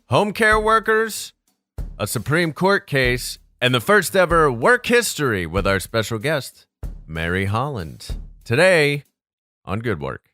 home care workers, a Supreme Court case, and the first ever work history with our special guest, Mary Holland. Today on Good Work.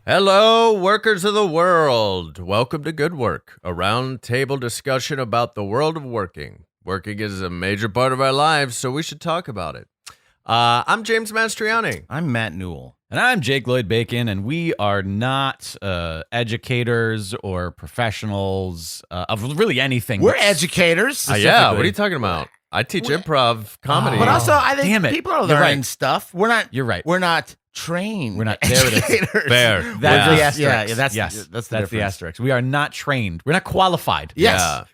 Hello, workers of the world. Welcome to Good Work, a roundtable discussion about the world of working. Working is a major part of our lives, so we should talk about it. I'm James Mastriani. I'm Matt Newell. And I'm Jake Lloyd-Bacon, and we are not educators or professionals of really anything. We're educators. Yeah, what are you talking about? I teach improv comedy. But also, I think people are learning stuff. We're not. You're right. We're not trained. We're not educators. Fair. That's the asterisk. Yeah, that's the asterisk. We are not trained. We're not qualified. Yes. Yeah.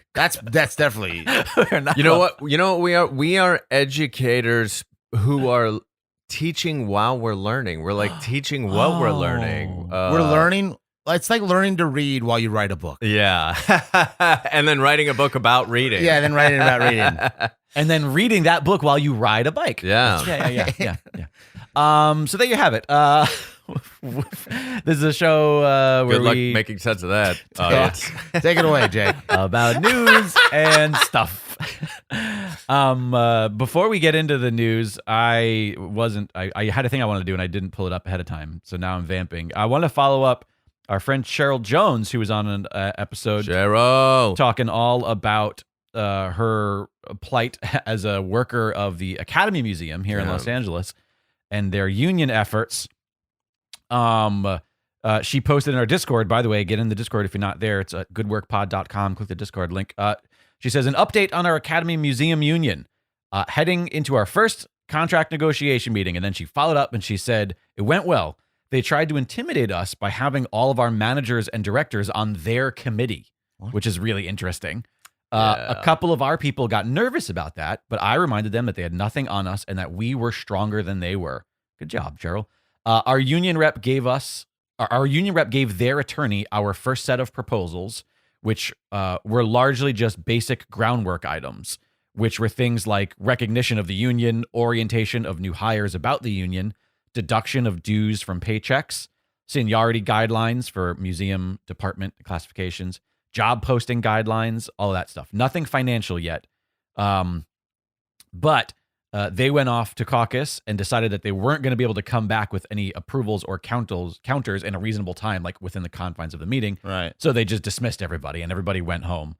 That's definitely. We're not You know what we are? We are educators who are teaching while we're learning. We're like teaching what we're learning. We're learning. It's like learning to read while you write a book. Yeah. And then writing a book about reading. Yeah, then writing about reading. And then reading that book while you ride a bike. Yeah. Yeah. So there you have it. This is a show where Good luck we making sense of that. Audience. Take it away, Jake. about news and stuff. Before we get into the news, I had a thing I wanted to do and I didn't pull it up ahead of time. So now I'm vamping. I want to follow up our friend Cheryl Jones, who was on an episode Cheryl. talking all about her plight as a worker of the Academy Museum here in Los Angeles and their union efforts. She posted in our Discord, by the way, get in the Discord if you're not there. It's at goodworkpod.com. Click the Discord link. She says, an update on our Academy Museum union, heading into our first contract negotiation meeting. And then she followed up and she said, it went well. They tried to intimidate us by having all of our managers and directors on their committee, which is really interesting. A couple of our people got nervous about that, but I reminded them that they had nothing on us and that we were stronger than they were. Good job, Cheryl. Our union rep gave their attorney our first set of proposals, which were largely just basic groundwork items, which were things like recognition of the union, orientation of new hires about the union, deduction of dues from paychecks, seniority guidelines for museum department classifications, job posting guidelines, all of that stuff. Nothing financial yet. But they went off to caucus and decided that they weren't going to be able to come back with any approvals or counters in a reasonable time, like within the confines of the meeting. Right. So they just dismissed everybody and everybody went home.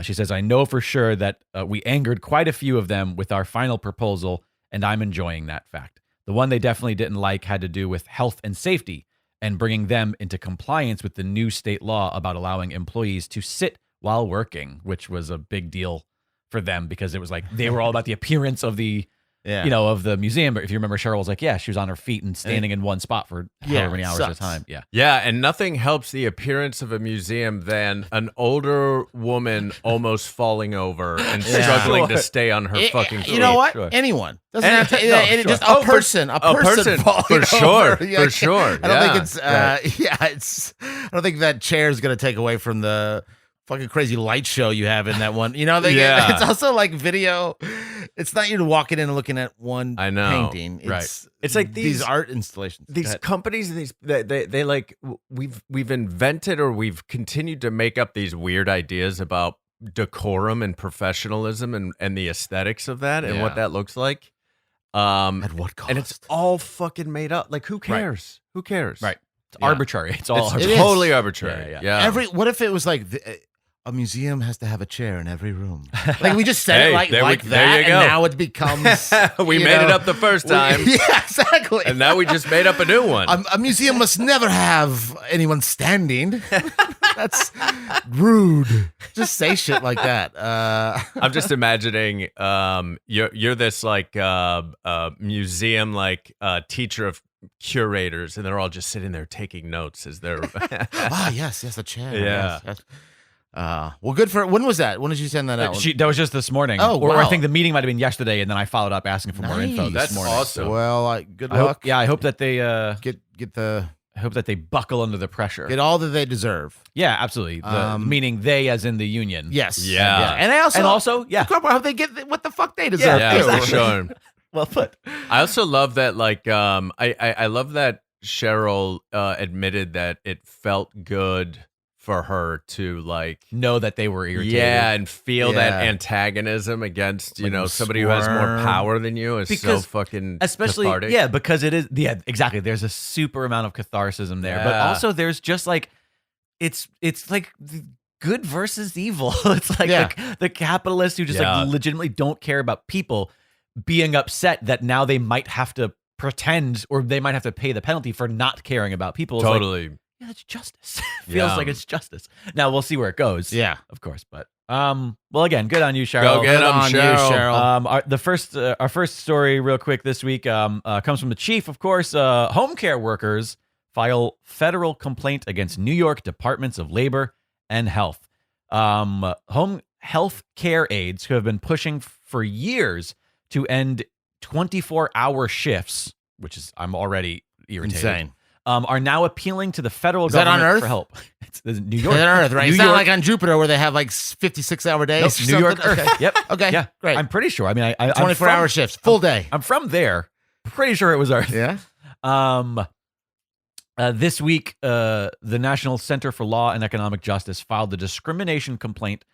She says, I know for sure that we angered quite a few of them with our final proposal, and I'm enjoying that fact. The one they definitely didn't like had to do with health and safety and bringing them into compliance with the new state law about allowing employees to sit while working, which was a big deal for them because it was like they were all about the appearance of the of the museum. But if you remember, Cheryl was like, she was on her feet and standing in one spot for however many hours at a time. Yeah, and nothing helps the appearance of a museum than an older woman almost falling over and struggling to stay on her fucking feet. You know what? Sure. Anyone. Doesn't have to, just a person falling for sure, over. For sure. I don't think it's I don't think that chair is going to take away from the fucking crazy light show you have in that one. It's also like video. It's not you walking in and looking at one painting. It's like these art installations. These companies, they like we've invented or we've continued to make up these weird ideas about decorum and professionalism and the aesthetics of that and what that looks like. At what cost? And it's all fucking made up. Like, who cares? Right. Who cares? Right. It's arbitrary. It's all arbitrary. Totally arbitrary. Yeah. What if it was like a museum has to have a chair in every room? Like we just said it like that, and now it becomes. We made it up the first time. Yeah, exactly. And now we just made up a new one. A museum must never have anyone standing. That's rude. Just say shit like that. I'm just imagining you're this like museum like teacher of curators, and they're all just sitting there taking notes as they're yes, a chair. Yeah. Yes. Well, good for. When was that? When did you send that out? That was just this morning. Oh, or wow. I think the meeting might have been yesterday, and then I followed up asking for more info this That's morning. awesome. Well, good I luck. hope that they I hope that they buckle under the pressure. get all that they deserve. Yeah, absolutely. Meaning they, as in the union. Yes. Yeah. And also, yeah. I hope they get what the fuck they deserve. Yeah, too. for sure. Well put. I also love that, like, I love that Cheryl admitted that it felt good for her to, like, Know that they were irritated. yeah, and feel that Yeah. antagonism against, Like somebody who has more squirm. power than you is so Because fucking Especially, cathartic. yeah, because it is, exactly. There's a super amount of catharsis there. But Yeah. also there's just like, it's like good versus evil. It's like Yeah. the capitalists who just Yeah. like legitimately don't care about people being upset that now they might have to pretend or they might have to pay the penalty for not caring about people. It's like, Totally. yeah, it's justice. Feels Yeah. like it's justice. Now we'll see where it goes. Yeah. Of course. But well, again, good on you, Cheryl. Go get Good 'em, on you, Cheryl. Cheryl. Our first story, real quick, this week comes from the chief. Of course, home care workers file federal complaint against New York Departments of Labor and Health. Home health care aides who have been pushing for years to end 24-hour shifts, which is I'm already irritated. Insane. Are now appealing to the federal Is that on government Earth? for help. It's New York. On Earth, right? New It's not York- like on Jupiter where they have like 56-hour days. Nope, or New York something? Earth. Okay. Yep. Okay. Yeah. Great. I'm pretty sure. I mean, I'm 24-hour from- shifts, full day. I'm from there. Pretty sure it was Earth. Yeah. This week, the National Center for Law and Economic Justice filed the discrimination complaint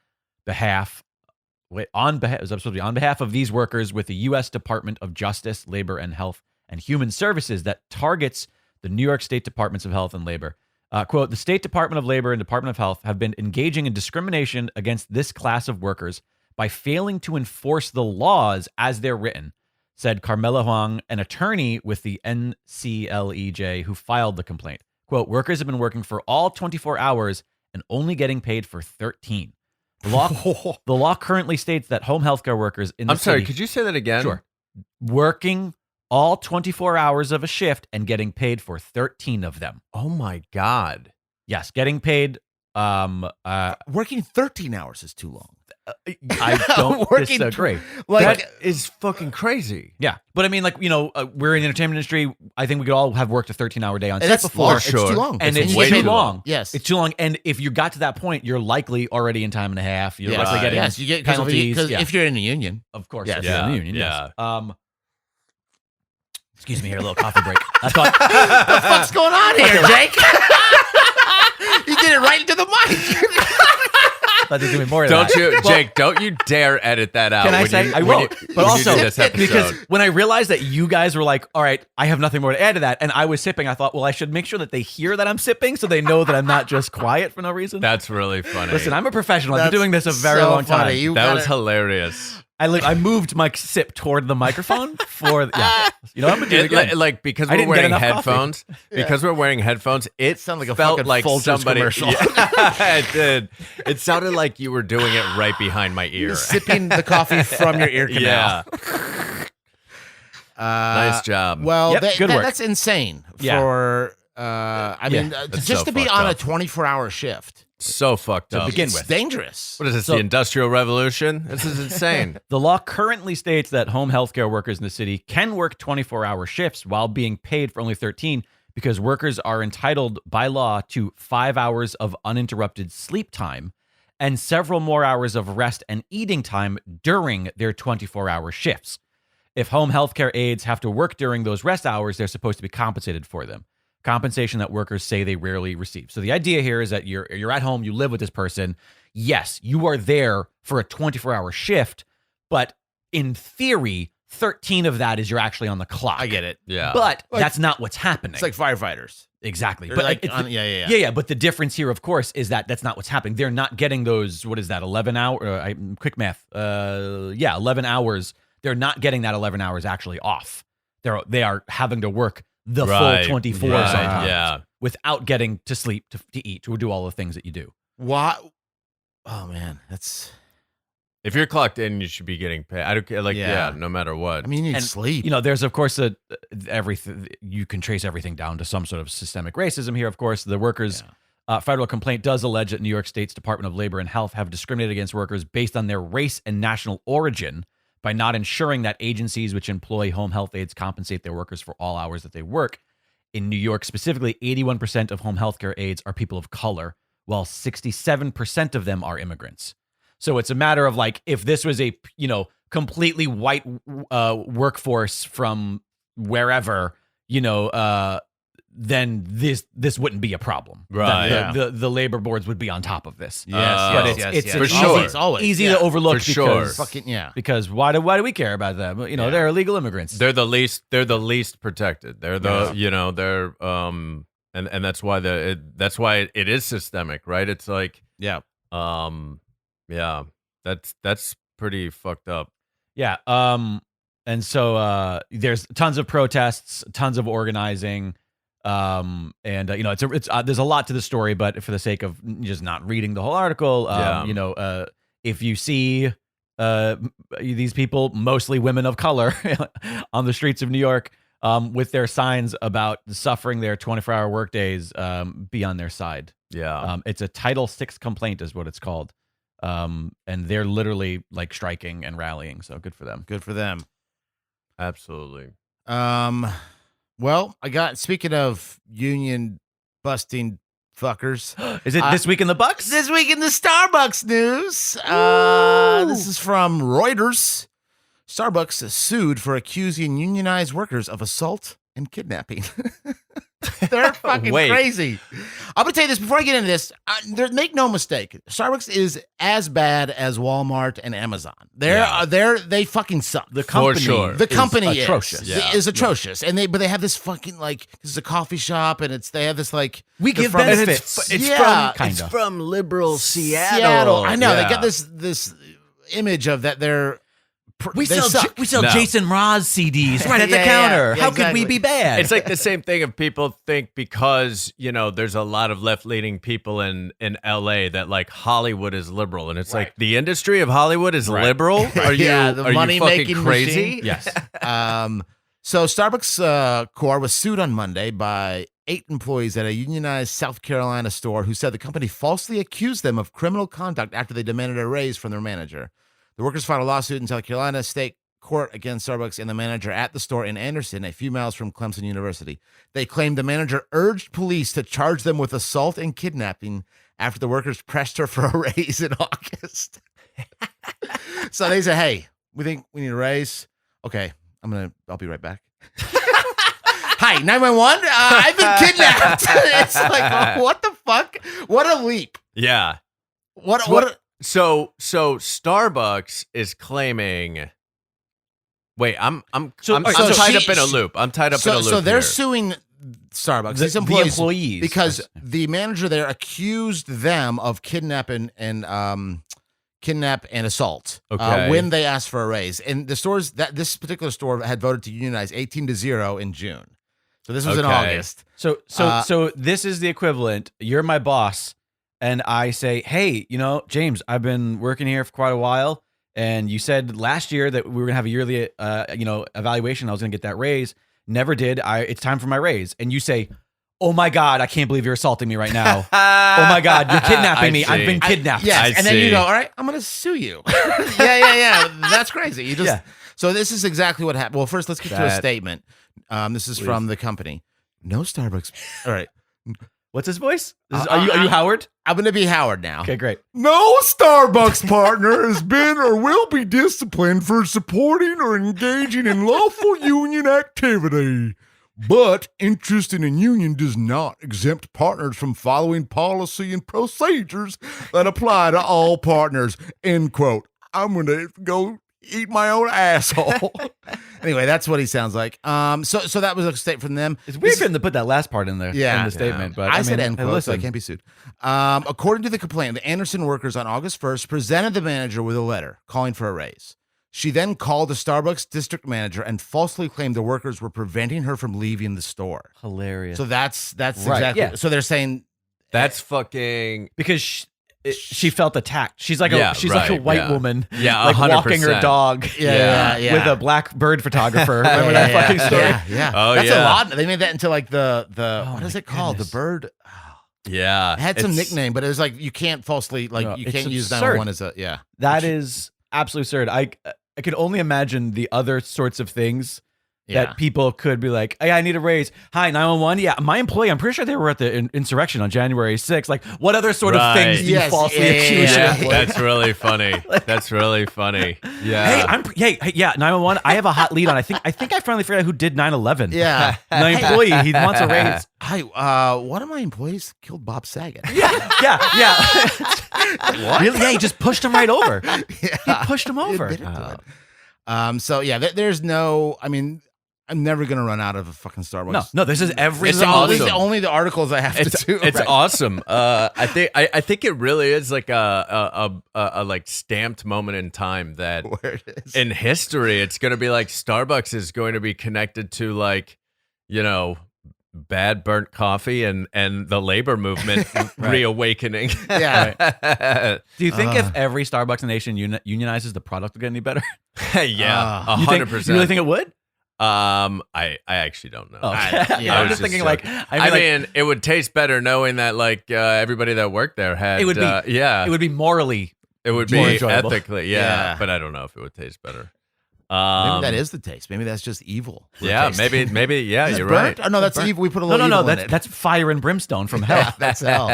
on behalf of these workers with the U.S. Department of Justice, Labor and Health and Human Services that targets the New York State Departments of Health and Labor. Quote, the State Department of Labor and Department of Health have been engaging in discrimination against this class of workers by failing to enforce the laws as they're written, said Carmela Huang, an attorney with the NCLEJ who filed the complaint. Quote, workers have been working for all 24 hours and only getting paid for 13. The law currently states that home healthcare workers in the I'm sorry, city- could you say that again? Sure. Working all 24 hours of a shift and getting paid for 13 of them. Oh my God. Yes, getting paid. Working 13 hours is too long. I don't Working disagree. Like, That is fucking crazy. Yeah, but I mean, like, we're in the entertainment industry. I think we could all have worked a 13-hour day on set that's before. long. It's too long. And It's it's way too too long. long. Yes. It's too long. And if you got to that point, you're likely already in time and a half. You're likely getting yes, you get penalties. because Yeah. if you're in a union. Of course. Yes. If you're in the Yeah, union, yes. yeah. Excuse me here, a little coffee break. I thought, What the fuck's going on here, Jake? You did it right into the mic. there's gonna be more of Don't that. you, Jake, don't you dare edit that out. Can I when say? you- I when won't. you- But when you also, do this episode. because when I realized that you guys were like, all right, I have nothing more to add to that, and I was sipping, I thought, well, I should make sure that they hear that I'm sipping so they know that I'm not just quiet for no reason. That's really funny. Listen, I'm a professional. I've been That's doing this a very so long time. funny. that was hilarious. I moved my sip toward the microphone for, yeah. You know, I'm going to do it again. Like because I we're didn't get wearing enough coffee. headphones. Because we're wearing headphones, it Sound like a felt fucking like Folgers somebody. commercial. Yeah, it did. It sounded like you were doing it right behind my ear. Sipping the coffee from your ear canal. Yeah. Nice job. Well, Yep, good work. that's insane. Yeah. For I mean, That's just so to be fucked on up. a 24-hour shift. So fucked up. begin It's with. dangerous. What is this? So- The Industrial Revolution? This is insane. The law currently states that home healthcare workers in the city can work 24-hour shifts while being paid for only 13 because workers are entitled by law to 5 hours of uninterrupted sleep time and several more hours of rest and eating time during their 24-hour shifts. If home healthcare aides have to work during those rest hours, they're supposed to be compensated for them. Compensation that workers say they rarely receive. So the idea here is that you're at home, you live with this person. Yes, you are there for a 24-hour shift, but in theory, 13 of that is you're actually on the clock. I get it. Yeah. But Like- that's not what's happening. It's like firefighters. Exactly. They're But like it's on- yeah. yeah. But the difference here, of course, is that that's not what's happening. They're not getting those. What is that? 11 hour. Quick math. 11 hours. They're not getting that 11 hours actually off. They are having to work the Right, full 24 right, sometimes yeah. without getting to sleep, to eat, to do all the things that you do. What? Oh man, that's. If you're clocked in, you should be getting paid. I don't care. Like, Yeah. no matter what. I mean, you need And, sleep. You know, there's of course everything. You can trace everything down to some sort of systemic racism here. Of course, the workers federal complaint does allege that New York State's Department of Labor and Health have discriminated against workers based on their race and national origin by not ensuring that agencies which employ home health aides compensate their workers for all hours that they work. In New York specifically, 81% of home health care aides are people of color, while 67% of them are immigrants. So it's a matter of like, if this was a, completely white workforce from wherever, then this wouldn't be a problem. Right. The labor boards would be on top of this. Yes, But it's For sure. It's always easy to overlook For sure. because fucking because why do we care about them? They're illegal immigrants. They're the least protected. They're they're and that's why that's why it is systemic, right? It's like that's pretty fucked up. Yeah. And so there's tons of protests, tons of organizing. It's there's a lot to the story, but for the sake of just not reading the whole article, if you see these people, mostly women of color, on the streets of New York, with their signs about suffering their 24-hour workdays, be on their side. Yeah. It's a Title VI complaint is what it's called. And they're literally like striking and rallying. So good for them. Good for them. Absolutely. Well, speaking of union busting fuckers. Is it This Week in the Bucks? This week in the Starbucks news. This is from Reuters. Starbucks is sued for accusing unionized workers of assault and kidnapping. They're fucking crazy. I'm going to tell you this before I get into this. Make no mistake. Starbucks is as bad as Walmart and Amazon. They fucking suck. The company, for sure. The company is atrocious. is atrocious, and they have this fucking like this is a coffee shop, and they have this like we give benefits. It's from liberal Seattle. I know they got this image of that they're. We sell Jason Mraz CDs right at the counter. How could we be bad? It's like the same thing if people think because, there's a lot of left-leaning people in LA that like Hollywood is liberal. And it's like the industry of Hollywood is liberal? Are you fucking crazy? Machine. Yes. So Starbucks Corp was sued on Monday by 8 employees at a unionized South Carolina store who said the company falsely accused them of criminal conduct after they demanded a raise from their manager. The workers filed a lawsuit in South Carolina State Court against Starbucks and the manager at the store in Anderson, a few miles from Clemson University. They claimed the manager urged police to charge them with assault and kidnapping after the workers pressed her for a raise in August. So they said, hey, we think we need a raise. Okay, I'll be right back. Hi, 911. I've been kidnapped. It's like, what the fuck? What a leap. Yeah. So Starbucks is claiming. Wait, I'm tied up in a loop. So they're suing Starbucks, these employees, because yes. the manager there accused them of kidnap and assault when they asked for a raise. And this particular store had voted to unionize 18-0 in June. So this was in August. So this is the equivalent. You're my boss. And I say, hey, James, I've been working here for quite a while, and you said last year that we were gonna have a yearly, evaluation. I was gonna get that raise. Never did. It's time for my raise. And you say, oh my God, I can't believe you're assaulting me right now. Oh my God, you're kidnapping me. I've been kidnapped. Then you go, all right, I'm gonna sue you. Yeah. That's crazy. So this is exactly what happened. Well, first let's get to a statement. This is from the company. No Starbucks. All right. What's his voice? Are you Howard? I'm going to be Howard now. Okay, great. No Starbucks partner has been or will be disciplined for supporting or engaging in lawful union activity. But interest in a union does not exempt partners from following policy and procedures that apply to all partners. End quote. I'm going to go eat my own asshole. Anyway, that's what he sounds like. So that was a statement from them. It's weird for them to put that last part in there in the statement. But I said end quote, so I can't be sued. According to the complaint, the Anderson workers on August 1st presented the manager with a letter calling for a raise. She then called the Starbucks district manager and falsely claimed the workers were preventing her from leaving the store. Hilarious. So that's right, exactly. Yeah. So they're saying that's fucking because she felt attacked. She's like a white woman, like 100%. walking her dog, with a black bird photographer. Remember that fucking story? Yeah. Oh, that's a lot. They made that into like the what is it called? Goodness. The bird. Yeah. It had some it's- nickname, but it was like you can't falsely No, you it's can't use absurd. 911 as a That is absolutely absurd. I could only imagine the other sorts of things that people could be like, hey, I need a raise. Hi, 911. Yeah, my employee, I'm pretty sure they were at the insurrection on January 6th. Like, what other sort of Right. things do you Yes, falsely yeah, accuse your Yeah, employee? that's really funny. That's really funny. Yeah. Hey, yeah, 911. I have a hot lead on. I think I finally figured out who did 9/11. Yeah. My employee, he wants a raise. Hi, one of my employees killed Bob Saget. Yeah. Really? Yeah, he just pushed him right over. He pushed him He over. admitted to it. So yeah, there's no. I mean, I'm never gonna run out of a fucking Starbucks. No, this is every It's single awesome. These are only the articles I have It's to do. it's Right. awesome. I think it really is like a like stamped moment in time that Where it is. in history it's going to be like Starbucks is going to be connected to like, you know, bad burnt coffee and the labor movement reawakening. Yeah. Do you think if every Starbucks in the nation unionizes, the product will get any better? Yeah, You 100%. You really think it would? I actually don't know. Okay. I I'm was just thinking joking. like, I mean, it would taste better knowing that like everybody that worked there had. It would be- yeah. it would be morally. It would more be enjoyable. ethically, Yeah. but I don't know if it would taste better. Maybe that is the taste. Maybe that's just evil. Yeah, maybe. Yeah, That's you're burnt? right. Oh no, that's evil. We put a No, little evil in it. that's fire and brimstone from hell. That's hell.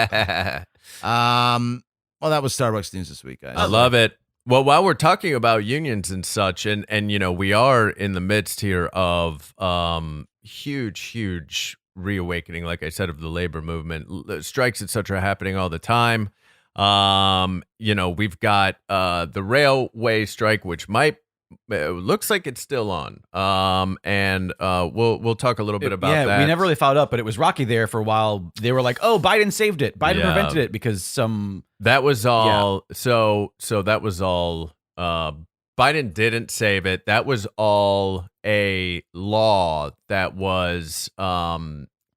Well, that was Starbucks news this week, guys. I love it. Well, while we're talking about unions and such, and you know, we are in the midst here of huge reawakening, like I said, of the labor movement. Strikes, etc., are happening all the time. You know, we've got the railway strike, which looks like it's still on. And we'll talk a little bit about that. we never really followed up, but it was rocky there for a while. They were like, "Oh, Biden saved it. Biden Yeah. prevented it because some." That was all. So that was all. Biden didn't save it. That was all a law that was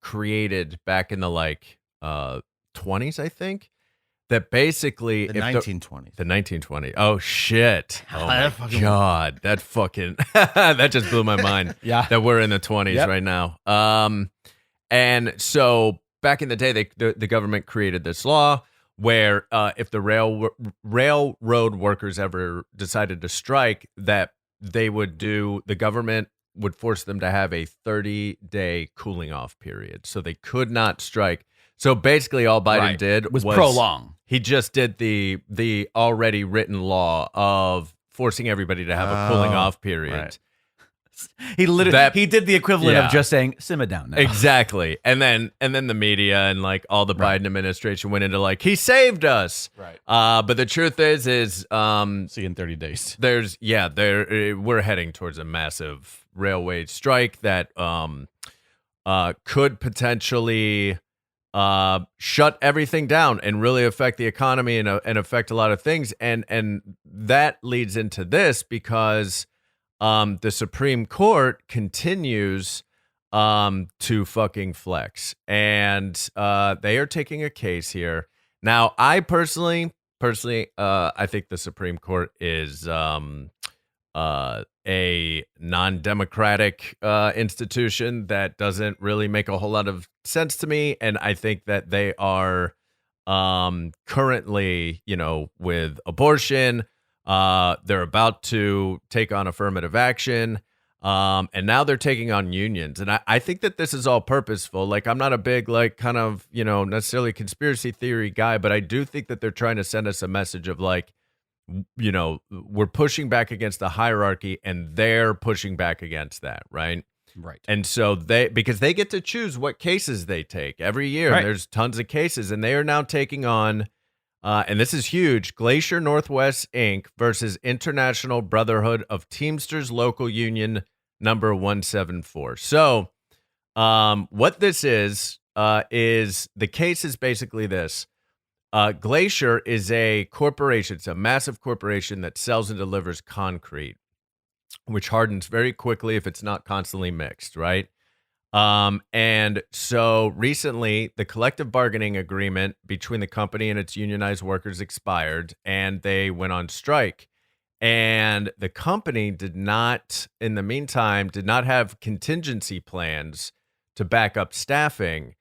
created back in the 20s, I think. That basically The 1920s. the 1920s. Oh shit! Oh my That fucking- god! That fucking that just blew my mind. Yeah. That we're in the 20s Yep. right now. And so back in the day, the government created this law where if the railroad workers ever decided to strike, that the government would force them to have a 30-day cooling off period, so they could not strike. So basically, all Biden Right. did was prolong. He just did the already written law of forcing everybody to have a cooling off period. right. He literally he did the equivalent Yeah. of just saying, "Simmer down now." Exactly. And then the media and like all the Biden administration went into like, he saved us. Right. But the truth is See you in 30 days. we're heading towards a massive railway strike that could potentially shut everything down and really affect the economy and affect a lot of things. And that leads into this because the Supreme Court continues to fucking flex, and they are taking a case here. Now, I personally, I think the Supreme Court is a non-democratic institution that doesn't really make a whole lot of sense to me, and I think that they are currently, you know, with abortion, they're about to take on affirmative action, and now they're taking on unions, and I think that this is all purposeful. Like, I'm not a big like kind of, you know, necessarily conspiracy theory guy, but I do think that they're trying to send us a message of like, you know, we're pushing back against the hierarchy and they're pushing back against that, right? Right. And so because they get to choose what cases they take every year. Right. And there's tons of cases, and they are now taking on, and this is huge, Glacier Northwest Inc. versus International Brotherhood of Teamsters Local Union number 174. So what this is the case is basically this. Glacier is a corporation. It's a massive corporation that sells and delivers concrete, which hardens very quickly if it's not constantly mixed, right? And so recently, the collective bargaining agreement between the company and its unionized workers expired, and they went on strike. And the company did not, in the meantime, have contingency plans to back up staffing.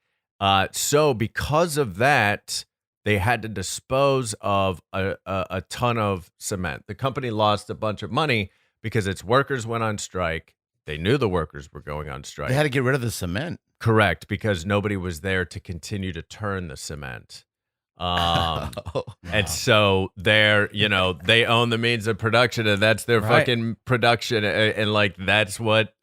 So because of that, they had to dispose of a ton of cement. The company lost a bunch of money because its workers went on strike. They knew the workers were going on strike. They had to get rid of the cement. Correct, because nobody was there to continue to turn the cement. And so they own the means of production, and that's their fucking production, and like that's what.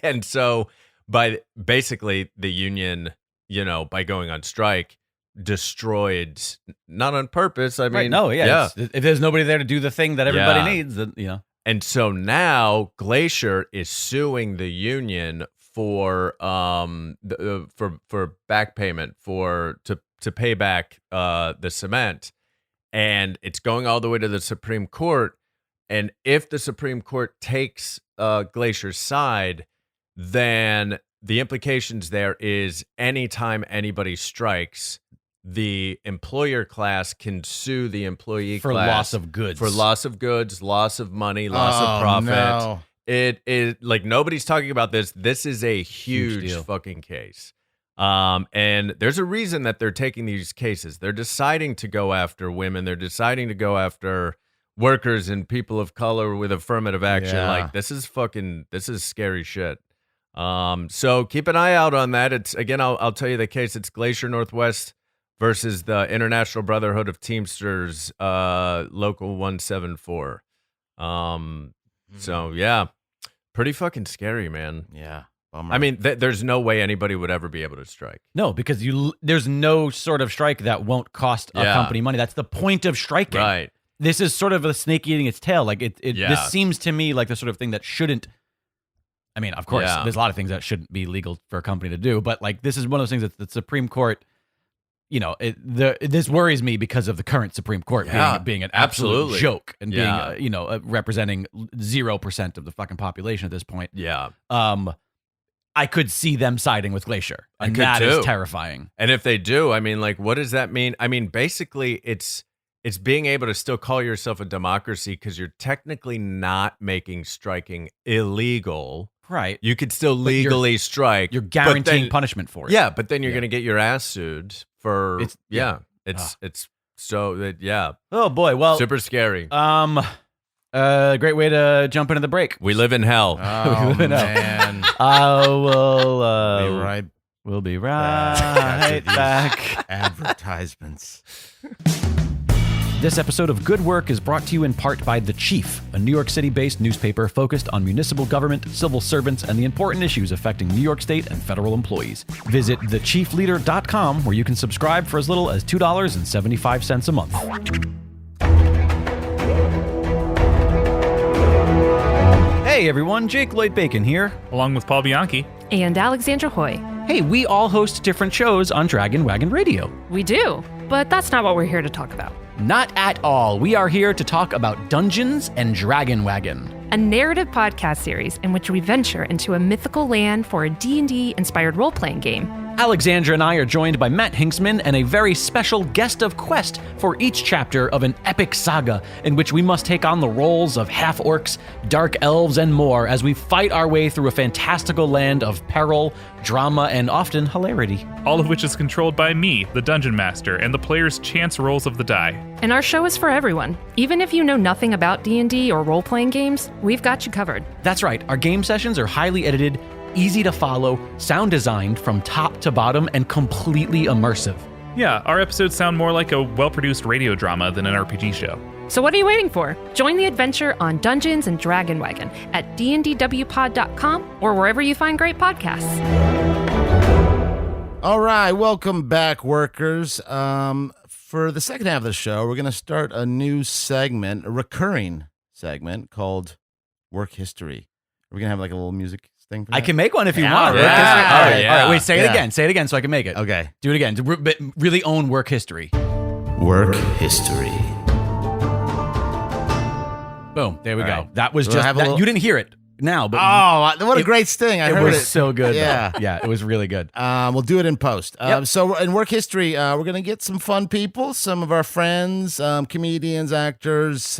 And so basically the union, by going on strike, destroyed, not on purpose. I mean, if there's nobody there to do the thing that everybody needs, then And so now Glacier is suing the union for back payment to pay back the cement, and it's going all the way to the Supreme Court. And if the Supreme Court takes Glacier's side, then the implications there is anytime anybody strikes, the employer class can sue the employee for class loss of goods, loss of money, loss of profit. No. It is like nobody's talking about this. This is a huge fucking case. And there's a reason that they're taking these cases. They're deciding to go after women. They're deciding to go after workers and people of color with affirmative action. Yeah. Like this is scary shit. So keep an eye out on that. It's again, I'll tell you the case. It's Glacier Northwest versus the International Brotherhood of Teamsters, Local 174. So yeah, pretty fucking scary, man. Yeah. Bummer. I mean, there's no way anybody would ever be able to strike. No, because there's no sort of strike that won't cost a company money. That's the point of striking. Right. This is sort of a snake eating its tail. Like this seems to me like the sort of thing that shouldn't. I mean, of course, there's a lot of things that shouldn't be legal for a company to do, but like this is one of those things that the Supreme Court, this worries me because of the current Supreme Court being an absolute joke and being, representing 0% of the fucking population at this point. Yeah. I could see them siding with Glacier, and that is terrifying. And if they do, I mean, like, what does that mean? I mean, basically, it's being able to still call yourself a democracy because you're technically not making striking illegal. Right. You could still legally strike. You're guaranteeing punishment for it. Yeah, but then you're going to get your ass sued for. It's so Oh boy. Well, super scary. Great way to jump into the break. We live in hell. Oh, man. We'll be right back. Advertisements. This episode of Good Work is brought to you in part by The Chief, a New York City-based newspaper focused on municipal government, civil servants, and the important issues affecting New York State and federal employees. Visit thechiefleader.com, where you can subscribe for as little as $2.75 a month. Hey everyone, Jake Lloyd-Bacon here. Along with Paul Bianchi. And Alexandra Hoy. Hey, we all host different shows on Dragon Wagon Radio. We do, but that's not what we're here to talk about. Not at all. We are here to talk about Dungeons and Dragon Wagon, a narrative podcast series in which we venture into a mythical land for a D&D inspired role-playing game. Alexandra and I are joined by Matt Hinksman and a very special guest of quest for each chapter of an epic saga in which we must take on the roles of half-orcs, dark elves, and more as we fight our way through a fantastical land of peril, drama, and often hilarity. All of which is controlled by me, the Dungeon Master, and the player's chance rolls of the die. And our show is for everyone. Even if you know nothing about D&D or role-playing games, we've got you covered. That's right. Our game sessions are highly edited, easy to follow, sound designed from top to bottom, and completely immersive. Yeah, our episodes sound more like a well-produced radio drama than an RPG show. So what are you waiting for? Join the adventure on Dungeons and Dragon Wagon at dndwpod.com or wherever you find great podcasts. All right, welcome back, workers. For the second half of the show, we're going to start a new segment, a recurring segment called Work History. We're going to have like a little music thing for that? I can make one if you want. All All right, wait, say it Yeah. again. Say it again so I can make it. Okay. Do it again. Really own work history. Work History. Boom. There we All go. right. That was We'll just have a that, little- you didn't hear it now, but Oh, what a great sting. I it heard was it. so good. though. Yeah. Yeah, it was really good. We'll do it in post. Yep. So in Work History, we're going to get some fun people, some of our friends, comedians, actors,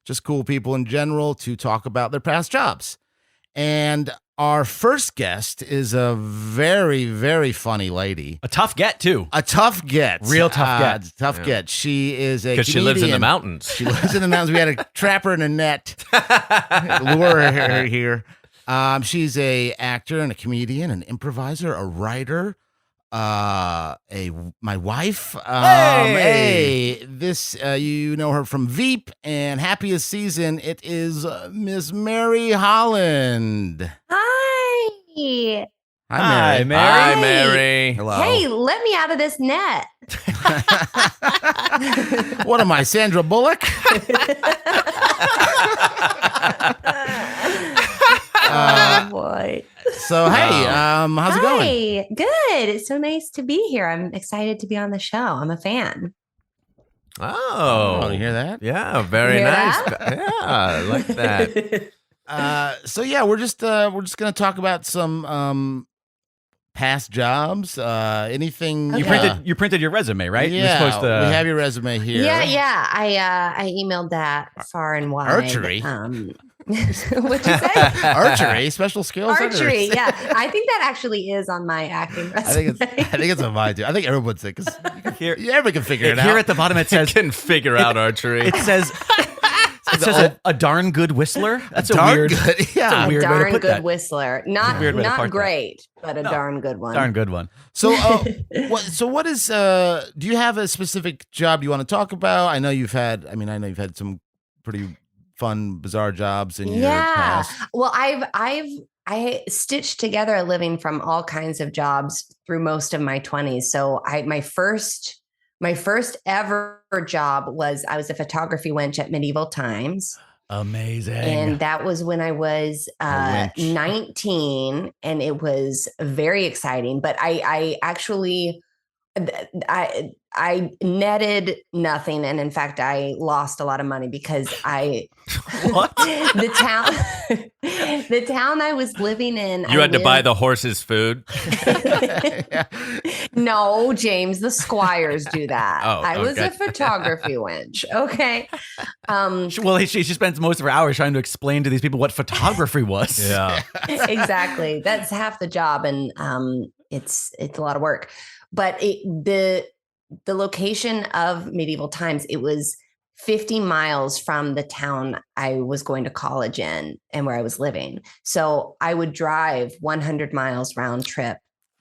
just cool people in general to talk about their past jobs. And our first guest is a very, very funny lady. A tough get, too. A tough get. Real tough get. Tough get. She is a Because she lives in the mountains. She lives in the mountains. We had to trap her in a net. Lure her here. She's a actor and a comedian, an improviser, a writer, my wife. This you know her from Veep and Happiest Season. It is Miss Mary Holland. Hi. Hi, Mary. Hi, Mary. Hello. Hey, let me out of this net. What am I, Sandra Bullock? Oh boy. So hey, how's it going? Hi. Good. It's so nice to be here. I'm excited to be on the show. I'm a fan. Oh, you hear that? Yeah, very Hear nice. that? Yeah, I like that. So yeah, we're just gonna talk about some past jobs. Anything Okay. You printed your resume, right? Yeah, You're supposed to. we have your resume here. Yeah. I emailed that far and wide. Archery? What'd you say? Archery, special skills. Archery. Yeah. I think that actually is on my acting resume. I think it's a mine too. I think everyone would say because Here, everybody can figure it out. here at the bottom it I says can figure out archery. it says a darn good whistler. That's a Darn weird. good. Yeah. A weird way to darn put good that. whistler. Not weird way to not park that. great, but a darn good one. Darn good one. So, what is? Do you have a specific job you want to talk about? I know you've had some pretty fun, bizarre jobs in your past. Well, I stitched together a living from all kinds of jobs through most of my 20s. So my first ever job was I was a photography wench at Medieval Times. Amazing. And that was when I was 19, and it was very exciting. But I actually netted nothing, and in fact, I lost a lot of money because What? the town I was living in. You had to buy the horses food. No, James, the squires do that. Oh, I was okay. a photography wench. Okay. Well, she spends most of her hours trying to explain to these people what photography was. Yeah. Exactly. That's half the job, and it's a lot of work. But the location of Medieval Times, it was 50 miles from the town I was going to college in and where I was living. So I would drive 100 miles round trip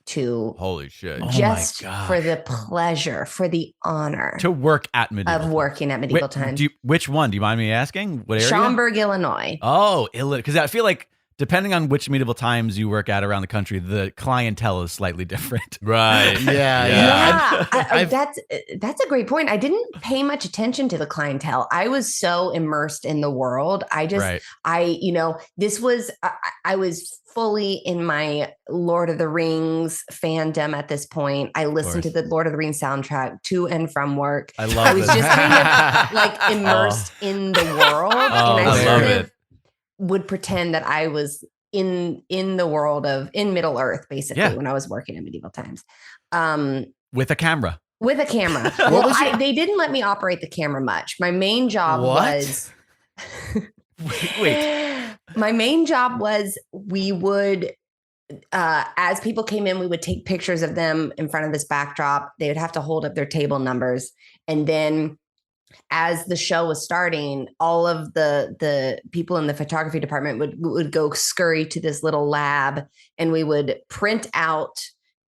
to Holy shit. Oh just my gosh. for the pleasure, for the honor To work at Medieval. of working at Medieval Times. Which one? Do you mind me asking? What area? Schaumburg, Illinois. Oh, because I feel like depending on which Medieval Times you work at around the country, the clientele is slightly different. Right. Yeah, that's a great point. I didn't pay much attention to the clientele. I was so immersed in the world. I was fully in my Lord of the Rings fandom at this point. I listened to the Lord of the Rings soundtrack to and from work. I love I was this. just kind of like immersed in the world, and I I love sort it. of would pretend that I was in the world of Middle Earth, basically, when I was working at Medieval Times. With a camera. With a camera. They didn't let me operate the camera much. My main job was Wait. My main job was we would as people came in, we would take pictures of them in front of this backdrop. They would have to hold up their table numbers, and then as the show was starting, all of the people in the photography department would go scurry to this little lab, and we would print out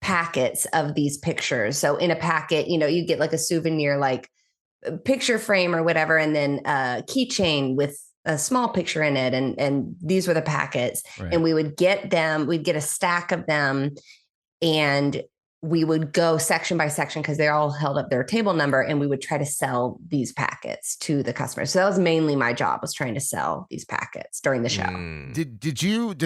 packets of these pictures. So in a packet, you get like a souvenir, like a picture frame or whatever, and then a keychain with a small picture in it. And these were the packets. Right. And we would get them, we'd get a stack of them, and we would go section by section because they all held up their table number, and we would try to sell these packets to the customers. So that was mainly my job, was trying to sell these packets during the show. Did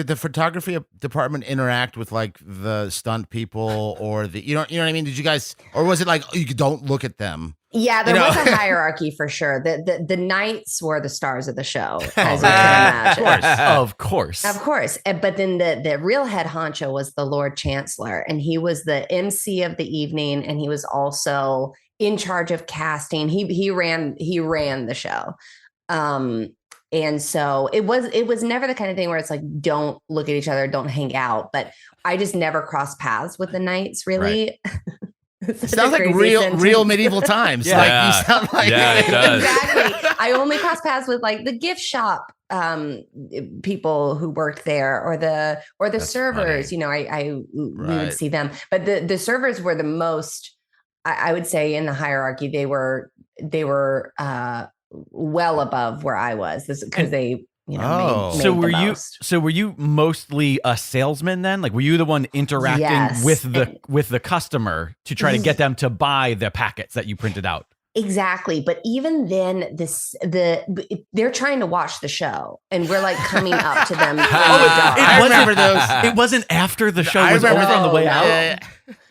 the photography department interact with like the stunt people or the you know what I mean? Did you guys, or was it like, oh, you don't look at them? Yeah, there was a hierarchy for sure. The knights were the stars of the show, as you can imagine. Of course. But then the real head honcho was the Lord Chancellor, and he was the MC of the evening, and he was also in charge of casting. He ran the show. And so it was never the kind of thing where it's like, don't look at each other, don't hang out. But I just never crossed paths with the knights, really. Right. It sounds like real medieval times. Yeah. Like you sound like it does. Exactly. I only crossed paths with like the gift shop people who worked there, or the That's servers. funny. We would see them, but the servers were the most. I would say in the hierarchy, they were well above where I was, because they. Made So were you mostly a salesman then? Like, were you the one interacting with the customer to try to get them to buy the packets that you printed out? Exactly. But even then, they're trying to watch the show, and we're like coming up to them. I remember those. It wasn't after the show was over on the way out.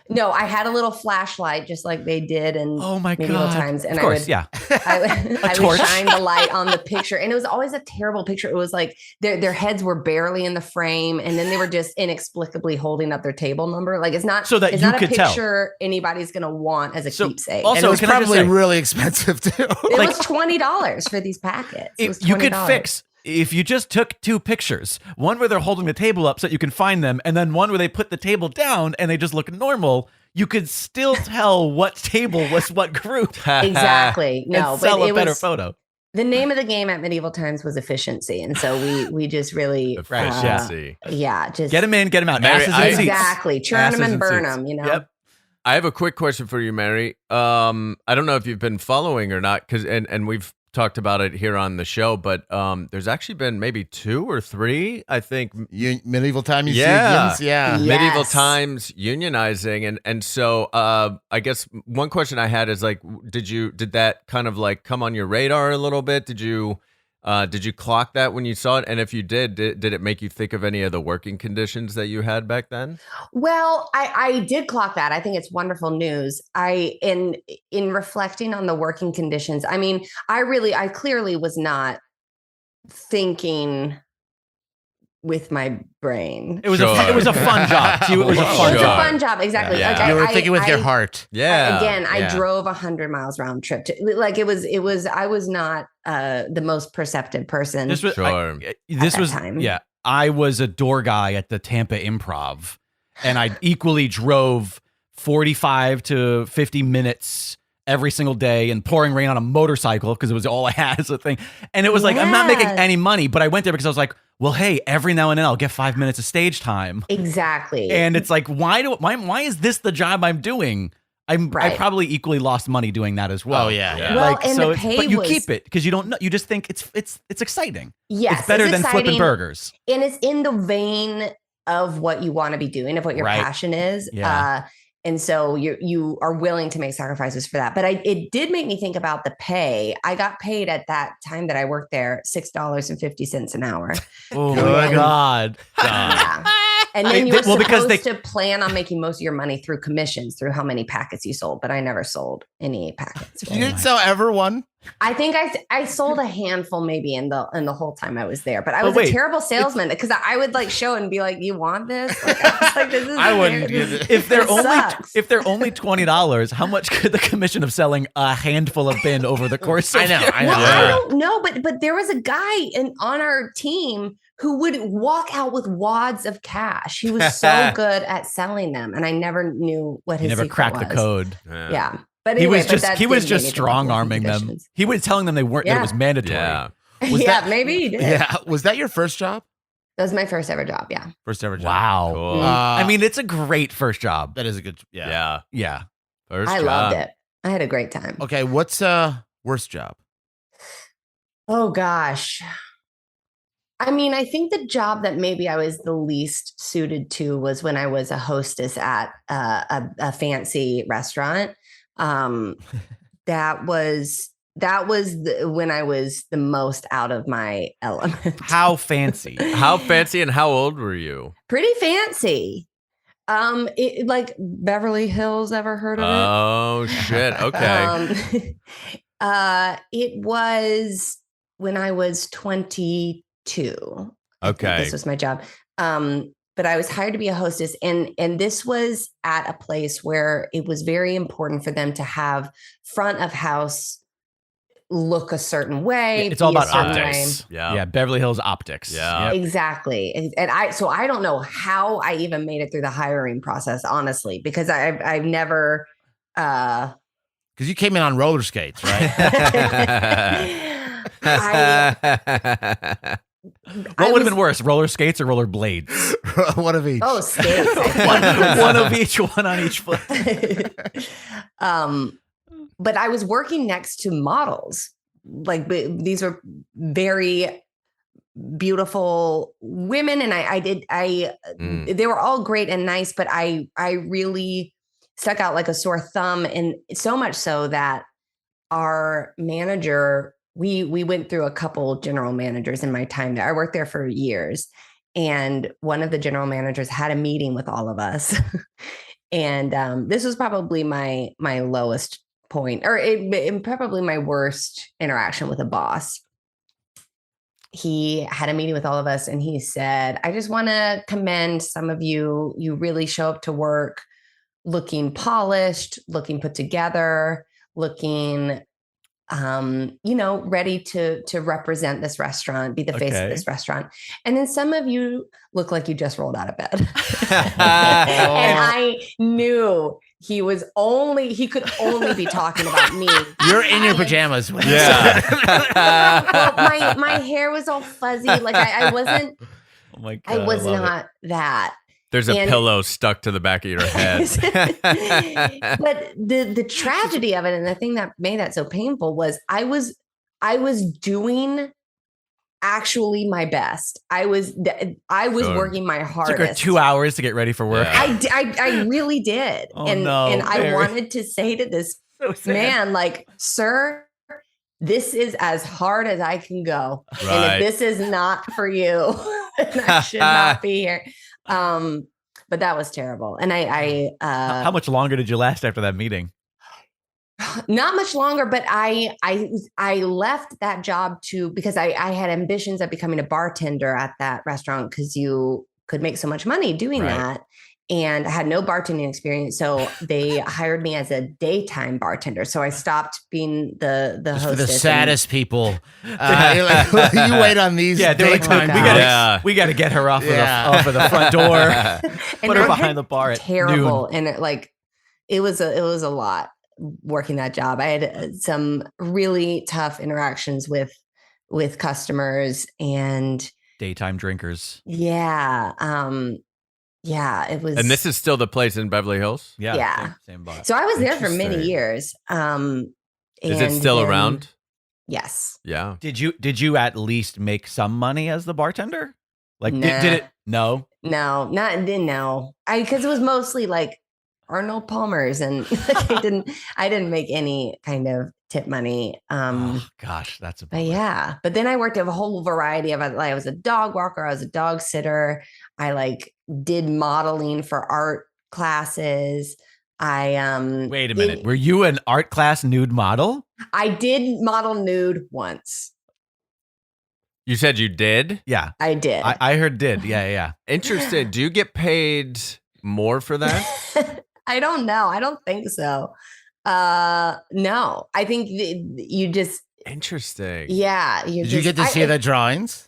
No, I had a little flashlight, just like they did in medieval times, and of course, I would shine the light on the picture, and it was always a terrible picture. It was like their heads were barely in the frame, and then they were just inexplicably holding up their table number. Like, it's not a picture anybody's going to want as a keepsake. Also, and it was probably really expensive too. It was $20 for these packets. You could fix. If you just took two pictures, one where they're holding the table up so that you can find them, and then one where they put the table down and they just look normal, you could still tell what table was what group. Exactly. No, and sell a better photo. The name of the game at medieval times was efficiency, and so we just really efficiency. Just get them in, get them out. Exactly, churn them and burn them. Yep. I have a quick question for you, Mary. I don't know if you've been following or not, because and we've talked about it here on the show, but there's actually been maybe 2 or 3, I think, medieval times unions. Yeah. Medieval times unionizing, and so I guess one question I had is like, did that kind of like come on your radar a little bit? Did you clock that when you saw it? And if you did it make you think of any of the working conditions that you had back then? Well, I did clock that. I think it's wonderful news. In reflecting on the working conditions, I mean, I clearly was not thinking with my brain. It was a fun job. It was a fun job. Exactly. Yeah. Like you were thinking with your heart. Yeah. Again, I drove 100 miles round trip like it was, I was not the most perceptive person. I was a door guy at the Tampa Improv, and I equally drove 45 to 50 minutes every single day and pouring rain on a motorcycle because it was all I had as a thing. And it was like, I'm not making any money, but I went there because I was like, well, hey, every now and then I'll get 5 minutes of stage time. Exactly. And it's like, why is this the job I'm doing? I probably equally lost money doing that as well. Oh yeah. Well, and the pay but you keep it because you don't know. You just think it's exciting. Yes, it's better than flipping burgers. And it's in the vein of what you want to be doing, of what your passion is. Yeah. And so you are willing to make sacrifices for that. But it did make me think about the pay. I got paid at that time that I worked there $6.50 an hour. Oh my God. Yeah. And then you were supposed to plan on making most of your money through commissions, through how many packets you sold. But I never sold any packets. You didn't sell ever one? I think I sold a handful maybe in the whole time I was there. But I was a terrible salesman because I would like show and be like, "You want this?" Like, I was like, "This is." I wouldn't do this. If they're only $20, how much could the commission of selling a handful have been over the course? I know. Well, I don't know, but there was a guy on our team who would walk out with wads of cash. He was so good at selling them, and I never knew what his secret cracked was. the code. Yeah. But anyway, he was just strong arming them. He was telling them they weren't that it was mandatory. Yeah. Maybe he did. Yeah. Was that your first job? That was my first ever job. Yeah. First ever job. Wow. Cool. I mean, it's a great first job. That is a good. Yeah. I loved it. I had a great time. Okay. What's worst job? Oh gosh. I mean, I think the job that maybe I was the least suited to was when I was a hostess at a fancy restaurant. That was when I was the most out of my element. How fancy? How fancy and how old were you? Pretty fancy. Like Beverly Hills, ever heard of it? Oh shit. Okay. It was when I was 22. Okay. This was my job. But I was hired to be a hostess, and this was at a place where it was very important for them to have front of house look a certain way. It's all be a about certain optics. way. Yeah, Beverly Hills optics. Yeah. Yep. Exactly. And I don't know how I even made it through the hiring process, honestly, because I've never, Because you came in on roller skates, right? What would have been worse, roller skates or roller blades? One of each. Oh, skates. one of each, one on each foot. But I was working next to models. Like these were very beautiful women, and they were all great and nice, but I really stuck out like a sore thumb, and so much so that our manager, we went through a couple general managers in my time there. I worked there for years, and one of the general managers had a meeting with all of us, and this was probably my lowest point, or it probably my worst interaction with a boss. He had a meeting with all of us, and he said, I just want to commend some of you. You really show up to work looking polished, looking put together, looking, ready to represent this restaurant, be the face of this restaurant. And then some of you look like you just rolled out of bed. And I knew he could only be talking about me. You're in your pajamas. Yeah. Well, my hair was all fuzzy. Like I wasn't, Oh my God, I was love not that. There's a pillow stuck to the back of your head. But the tragedy of it, and the thing that made that so painful, was I was doing actually my best. I was working my hardest. Took her 2 hours to get ready for work. Yeah. I really did. Oh, and no, I Mary. wanted to say to this man, like, sir, this is as hard as I can go. Right. And if this is not for you, then I should not be here. But that was terrible. And How much longer did you last after that meeting? not much longer, but I left that job because I had ambitions of becoming a bartender at that restaurant, because you could make so much money doing Right. that. And I had no bartending experience. So they hired me as a daytime bartender. So I stopped being the Just hostess. for the saddest people. You're like, you wait on these daytime like, we got to get her off Yeah. of the front door. And Put her I behind had the bar at terrible. noon. And it was a lot working that job. I had some really tough interactions with customers, and Daytime drinkers. yeah, it was. And this is still the place in Beverly Hills? Yeah. Same box. So I was there for many Interesting. years. Is it and still then- around? Yes. Yeah. Did you at least make some money as the bartender? Like Nah. did it? No. No, because it was mostly like Arnold Palmer's, and I didn't make any kind of tip money. Oh, gosh, that's a But bummer. yeah, but then I worked a whole variety of, I was a dog walker, I was a dog sitter. I did modeling for art classes. Wait a minute. Were you an art class nude model? I did model nude once. You said you did? Yeah. I did. I heard did. Yeah. Interested. Do you get paid more for that? I don't know. I don't think so. No, I think you just, Interesting. yeah. Did you get to see the drawings?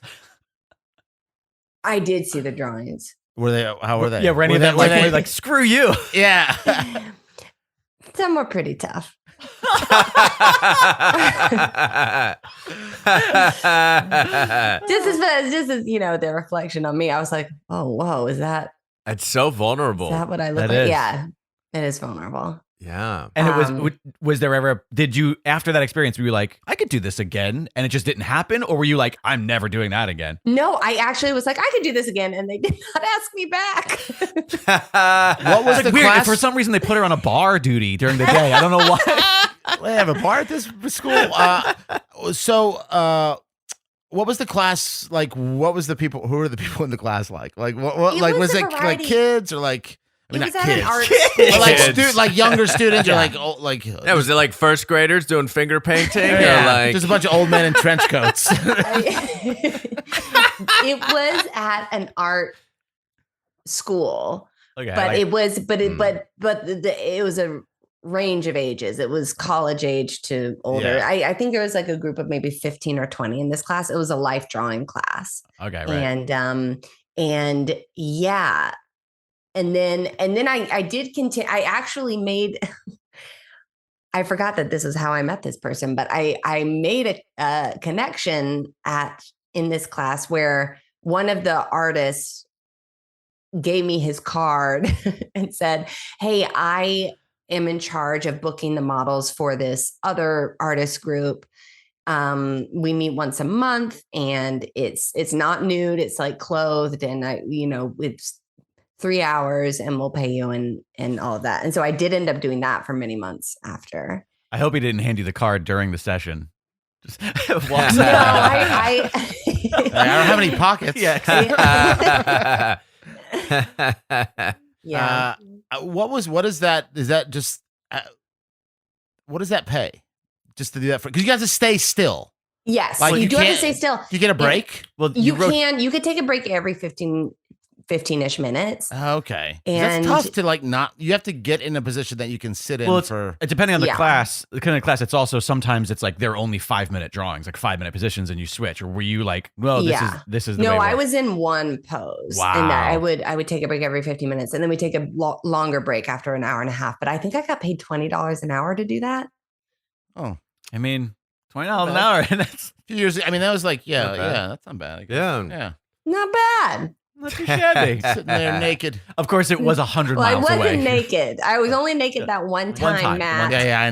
I did see the drawings. Were they? How were they? Yeah, were any of them like screw you? Yeah. Some were pretty tough. Just as the reflection on me, I was like, oh, whoa, is that It's so vulnerable. what I look That like? is. Yeah, it is vulnerable. Yeah. And it was there ever, did you, after that experience, were you like, I could do this again, and it just didn't happen? Or were you like, I'm never doing that again? No, I actually was like, I could do this again, and they did not ask me back. What was It's the weird. class? For some reason, they put her on a bar duty during the day. I don't know why. They have a bar at this school. What was the class like? What was the people? Who were the people in the class like? Like what? It like was was a it like variety. kids or like? I It mean, was not at an kids. art Kids. school. Like Kids. like younger students, or like Yeah, was it like first graders doing finger painting? yeah, Or like, there's a bunch of old men in trench coats. It was at an art school, Okay, but like- it was, it was a range of ages. It was college age to older. Yeah. I think there was like a group of maybe 15 or 20 in this class. It was a life drawing class. Okay, right. And yeah. And then I did continue. I actually made, I forgot that this is how I met this person, but I made a connection in this class where one of the artists gave me his card and said, "Hey, I am in charge of booking the models for this other artist group. We meet once a month, and it's not nude, it's like clothed, and it's 3 hours, and we'll pay you and all of that." And so I did end up doing that for many months after. I hope he didn't hand you the card during the session. Just No, I I don't have any pockets. Yeah. yeah. What is that? Is that just, what does that pay? Just to do that because you have to stay still. Yes, Like, you you do have to can't- stay still. Do you get a break? Well, You could take a break every 15-ish minutes. Okay. And- that's tough to like not, you have to get in a position that you can sit in Well, it's- for. depending on the Yeah. class, the kind of class, it's also sometimes it's like they're only 5-minute drawings, like 5-minute positions, and you switch. Or were you like, well, this is the way No, we're- I was in one pose. Wow. And I would take a break every 15 minutes, and then we take a longer break after an hour and a half. But I think I got paid $20 an hour to do that. Oh, I mean, $20 an hour. And that's a few years. I mean, that was like, Not bad. yeah, that's not bad. I guess. Yeah. Not bad. not too shabby. Sitting there naked. Of course, it was 100 Well, I miles wasn't away. naked. I was only naked that one time, Matt. Yeah, I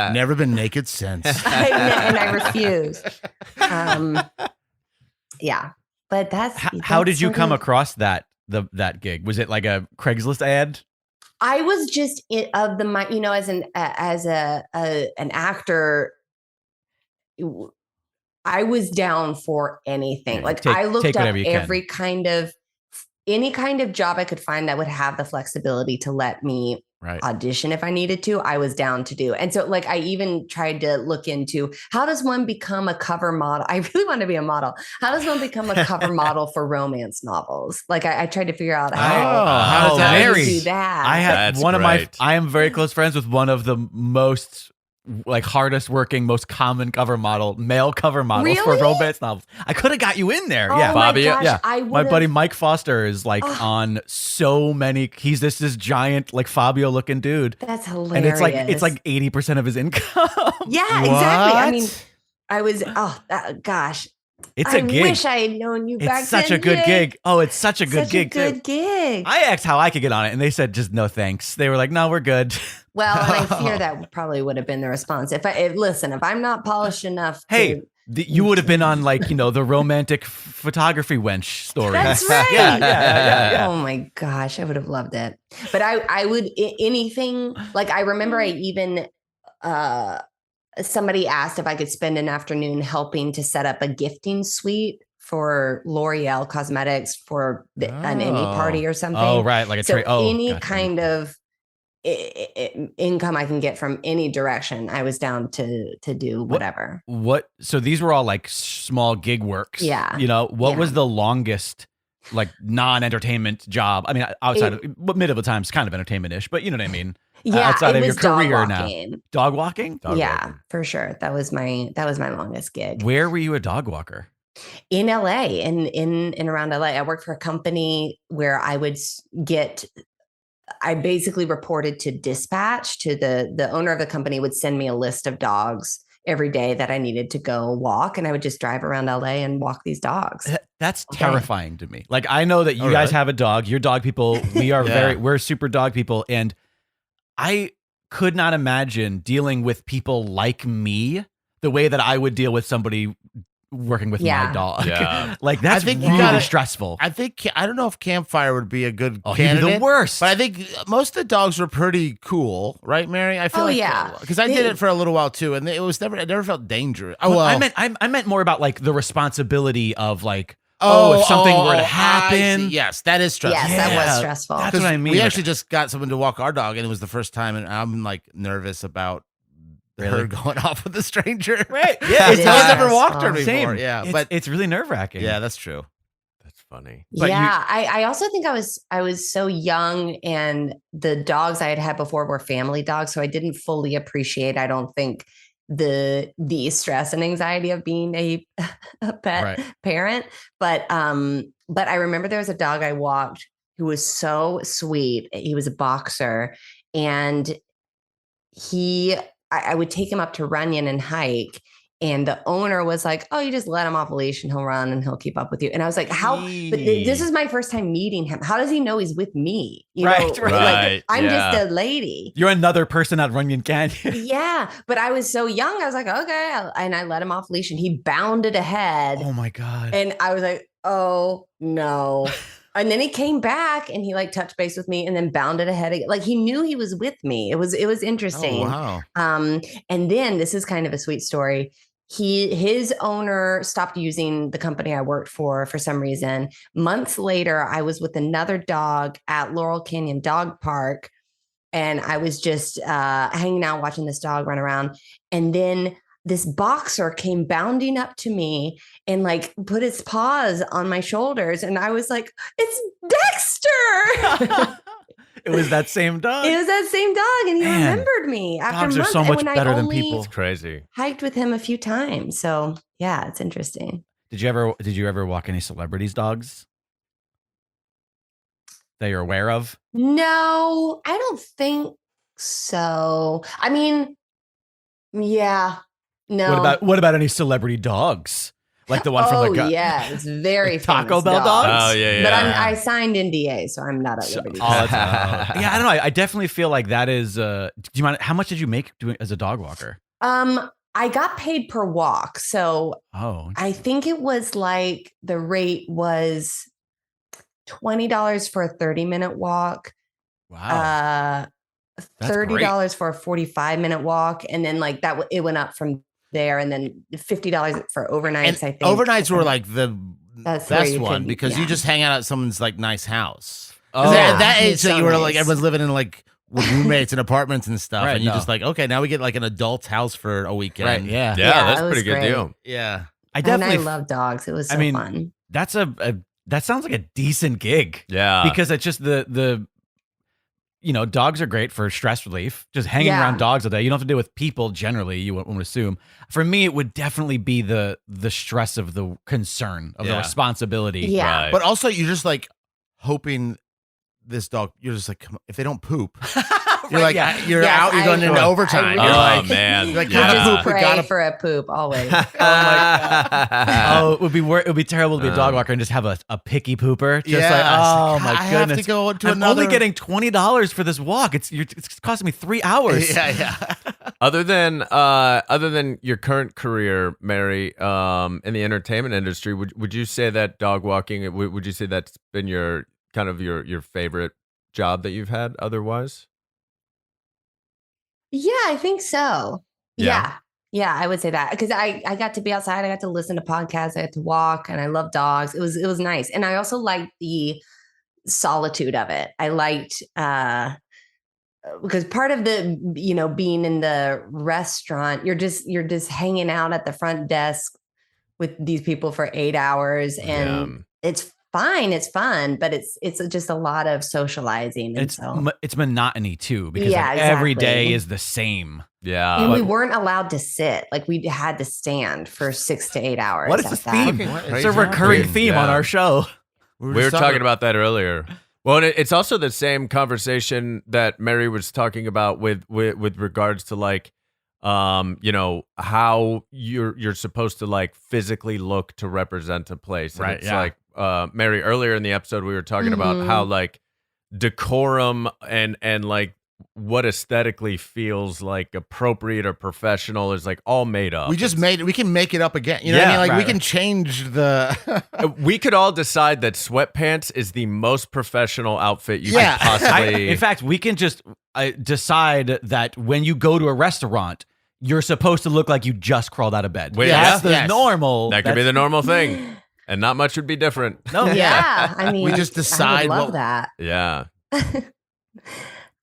know. Never been naked since. And I refused. Yeah, but How did you sort come of- across that gig? Was it like a Craigslist ad? I was just as an actor, I was down for anything. Yeah, Like take- I looked take up whatever you can. any kind of job I could find that would have the flexibility to let me Right. audition if I needed to. I was down to do. And so like I even tried to look into how does one become a cover model? I really want to be a model. How does one become a cover model for romance novels? Like I tried to figure out how does that- to Mary, do that. I had That's one of my. great. I am very close friends with one of the most like hardest working, most common male cover models for Really? romance novels. I could have got you in there. Oh Yeah, my Bobby, gosh, yeah. I My would've- buddy Mike Foster is like Ugh. on so many. He's this giant like Fabio looking dude, That's hilarious. and it's like 80% of his income. yeah, exactly. I What? mean, I was gosh. It's a I gig. wish I had known you back It's such then, a good Jake. gig. Oh, it's such a good Such gig a good too. gig. I asked how I could get on it, and they said just no thanks. They were like, no, we're good. Well, and I fear that probably would have been the response. If I'm not polished enough. Hey, to, you would have been on like the romantic photography wench story. That's right. Yeah. Oh my gosh, I would have loved it. But I would anything like I remember I even somebody asked if I could spend an afternoon helping to set up a gifting suite for L'Oreal Cosmetics for an indie party or something. Oh, right, like a so trade. Oh, any gotcha. kind of income I can get from any direction, I was down to do whatever. What? So these were all like small gig works. Yeah. What Yeah. was the longest like non-entertainment job? I mean, outside of mid of the times, kind of entertainment-ish, but you know what I mean. Yeah, outside it of your was dog career now. walking. Dog walking. Yeah, for sure. That was my longest gig. Where were you a dog walker? In LA, in around LA. I worked for a company where I basically reported to dispatch to the owner of the company would send me a list of dogs every day that I needed to go walk. And I would just drive around LA and walk these dogs. That's Okay. terrifying to me. Like I know that you Oh, guys really? have a dog. You're dog people. We are Yeah. we're super dog people. And I could not imagine dealing with people like me the way that I would deal with somebody working with my Yeah. dog. Yeah. Like that's think you really gotta- stressful. I don't know if Campfire would be a good Oh, he'd be candidate. the worst. But I think most of the dogs were pretty cool, right, Mary? I feel Oh, like, yeah. because I did it for a little while too, and it never felt dangerous. Oh, Well, well, I meant more about like the responsibility of like, if something were to I happen. see. Yes, that is stressful. Yes, that was Yeah, stressful. that's what I mean. We Like, actually just got someone to walk our dog, and it was the first time, and I'm like nervous about her Really? going off with a stranger. Right. Yeah. It no one's is ever walked her stressful. before. Same. Yeah, It's, but it's really nerve wracking. yeah, that's true. That's funny. But I also think I was so young, and the dogs I had before were family dogs, so I didn't fully appreciate, I don't think, the stress and anxiety of being a pet parent. But I remember there was a dog I walked who was so sweet. He was a boxer, and I would take him up to Runyon and hike. And the owner was like, "Oh, you just let him off a leash and he'll run and he'll keep up with you." And I was like, "How?" But this is my first time meeting him. How does he know he's with me? You know, like, I'm just a lady. You're another person at Runyon Canyon. Yeah, but I was so young. I was like, "Okay," and I let him off leash, and he bounded ahead. Oh my God! And I was like, "Oh no." And then he came back and he like touched base with me and then bounded ahead. Like he knew he was with me. It was interesting. Oh, wow. And then this is kind of a sweet story. His owner stopped using the company I worked for some reason. Months later, I was with another dog at Laurel Canyon Dog Park, and I was just hanging out watching this dog run around. And then this boxer came bounding up to me and like put his paws on my shoulders. And I was like, "It's Dexter." It was that same dog. It was that same dog, and he remembered me after dogs months. are so much better than people. It's crazy. Hiked with him a few times, so yeah, it's interesting. Did you ever walk any celebrities' dogs that you're aware of? No, I don't think so. I mean, yeah, no. What about any celebrity dogs? Like the one from the yeah, it's very Taco famous Bell dogs. Oh yeah. But I signed NDA, so I'm not at liberty. Yeah, I don't know. I definitely feel like that is. Do you mind? How much did you make doing as a dog walker? I got paid per walk, so I think it was like the rate was $20 for a 30-minute walk. Wow. $30 for a 45-minute walk, and then like that it went up from there, and then $50 for overnights. And I think overnights were like the That's best one because you just hang out at someone's like nice house. At that age, so you were like everyone's living in like with roommates and apartments and stuff, and you're just like, okay, now we get like an adult's house for a weekend. Right? Yeah, that's a pretty good deal. Yeah, I love dogs. It was so fun. That's that sounds like a decent gig. Yeah, because it's just the dogs are great for stress relief. Just hanging around dogs all day. You don't have to deal with people generally, you wouldn't assume. For me, it would definitely be the stress of the concern, of the responsibility. Yeah. But also you're just like hoping this dog, you're just like, come on, if they don't poop, you're like, you're out, you're going into overtime. You're like, man. You're like, You just pray for a poop always. Oh my God. It would be terrible to be a dog walker and just have a picky pooper. Just like, oh my goodness. I have to go to I'm only getting $20 for this walk. It's costing me 3 hours. Yeah. Other than your current career, Mary, in the entertainment industry, would you say that dog walking? Would you say that's been your kind of your favorite job that you've had? Otherwise, yeah, I think so. Yeah, I would say that because I got to be outside. I got to listen to podcasts. I got to walk, and I love dogs. It was nice, and I also liked the solitude of it. I liked because part of the being in the restaurant, you're just hanging out at the front desk with these people for 8 hours, and it's fine, it's fun, but it's just a lot of socializing. And it's monotony too, because every day is the same. Yeah, and we weren't allowed to sit; like we had to stand for 6 to 8 hours. What is the theme? It's a recurring theme on our show. We were talking about that earlier. Well, and it's also the same conversation that Mary was talking about with regards to like, how you're supposed to like physically look to represent a place. And it's like, Mary, earlier in the episode, we were talking about how like decorum and like what aesthetically feels like appropriate or professional is like all made up. We just made it. We can make it up again. You know what I mean? Like we can change the. We could all decide that sweatpants is the most professional outfit you could possibly. In fact, we can just decide that when you go to a restaurant, you're supposed to look like you just crawled out of bed. That's the normal. That could be the normal thing. And not much would be different. No, I mean, we just decide. I would love that. Yeah.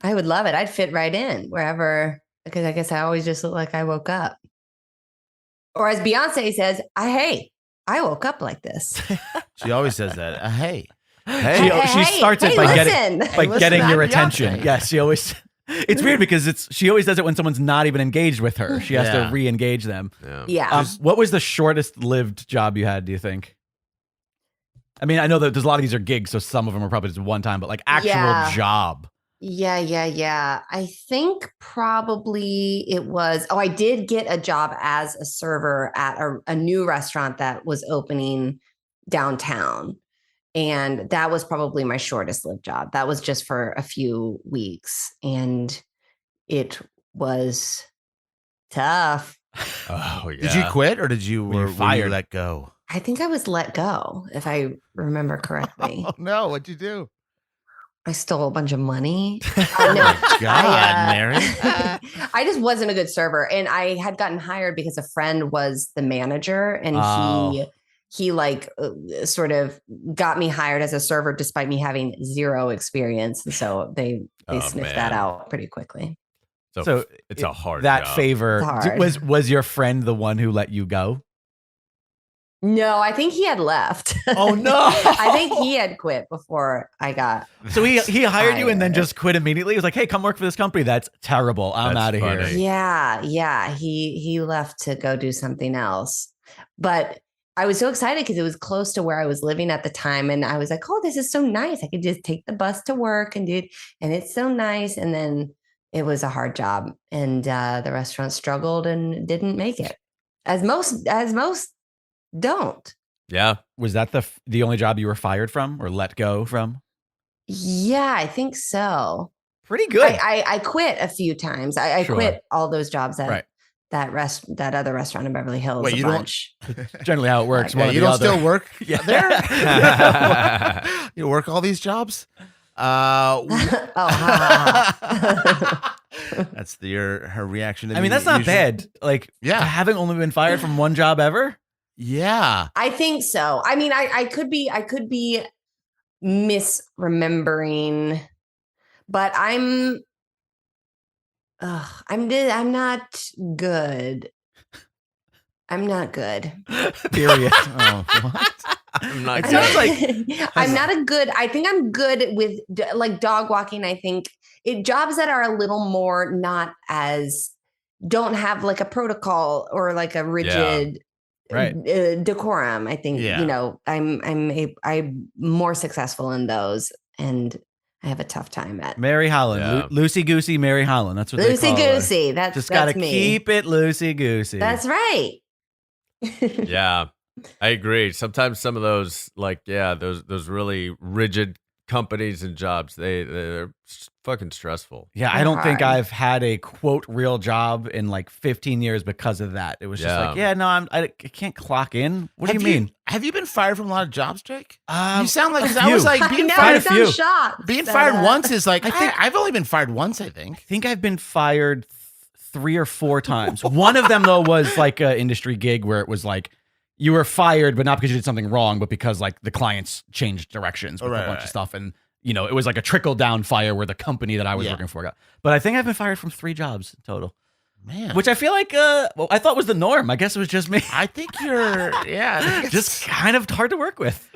I would love it. I'd fit right in wherever, because I guess I always just look like I woke up. Or as Beyonce says, I I woke up like this. She always says that. Hey. She starts it by getting your attention. Beyonce. Yes, she always. It's weird because she always does it when someone's not even engaged with her. She has to re-engage them. Yeah. What was the shortest lived job you had, do you think? I mean, I know that there's a lot of these are gigs, so some of them are probably just one time, but like actual job. Yeah. I think probably it was. Oh, I did get a job as a server at a new restaurant that was opening downtown. And that was probably my shortest lived job. That was just for a few weeks. And it was tough. Oh, yeah. Did you quit or were you fired? Let go? I think I was let go, if I remember correctly. Oh, no. What'd you do? I stole a bunch of money. Oh, my God, Mary. I just wasn't a good server. And I had gotten hired because a friend was the manager and he like sort of got me hired as a server despite me having zero experience. And so they sniffed that out pretty quickly. So it's a hard that job. favor. Hard. Was your friend the one who let you go? No, I think he had left. Oh no. I think he had quit before I got. So he hired you and then hired. just quit immediately. He was like, "Hey, come work for this company." That's terrible. I'm That's out of here. funny. Yeah. He left to go do something else. But I was so excited because it was close to where I was living at the time. And I was like, oh, this is so nice. I could just take the bus to work and it's so nice. And then it was a hard job. And the restaurant struggled and didn't make it. As most don't. Yeah. Was that the only job you were fired from or let go from? Yeah, I think so. Pretty good. I quit a few times. I Sure. quit all those jobs at Right. that other restaurant in Beverly Hills. Wait, a you don't- bunch. Generally how it works. Yeah, one or you the don't other. still work there? You work all these jobs? Oh, ha, ha. That's her reaction to I mean, the that's not usual- bad. Like, Yeah. having only been fired from one job ever. Yeah. I think so. I mean, I could be misremembering, but I'm not good. I'm not good. Period. Oh, what? I'm not It good. sounds like- I'm not a good. I think I'm good with like dog walking. I think jobs that are a little more not as don't have like a protocol or like a rigid Right. decorum. I think I'm more successful in those, and I have a tough time at Mary Holland, Yeah. loosey goosey Mary Holland. That's what they loosey call her. goosey. That's Just gotta me. keep it loosey goosey. That's right. Yeah, I agree. Sometimes some of those, like, those really rigid companies and jobs, they're fucking stressful. Yeah, I don't think hard. I've had a quote real job in like 15 years because of that. It was just like, I can't clock in. What do you mean? Have you been fired from a lot of jobs, Jake? You You sound like, 'cause a I was few. like, I being know, quite a it sounds few. shocked. Being that, fired once is like, I think- I've only been fired once, I think. I think I've been fired 3 or 4 times. One of them though was like an industry gig where it was like you were fired, but not because you did something wrong, but because like the clients changed directions with a bunch of stuff. And it was like a trickle down fire where the company that I was working for got. But I think I've been fired from 3 jobs in total. Man. Which I feel like I thought was the norm. I guess it was just me. I think you're, Just kind of hard to work with.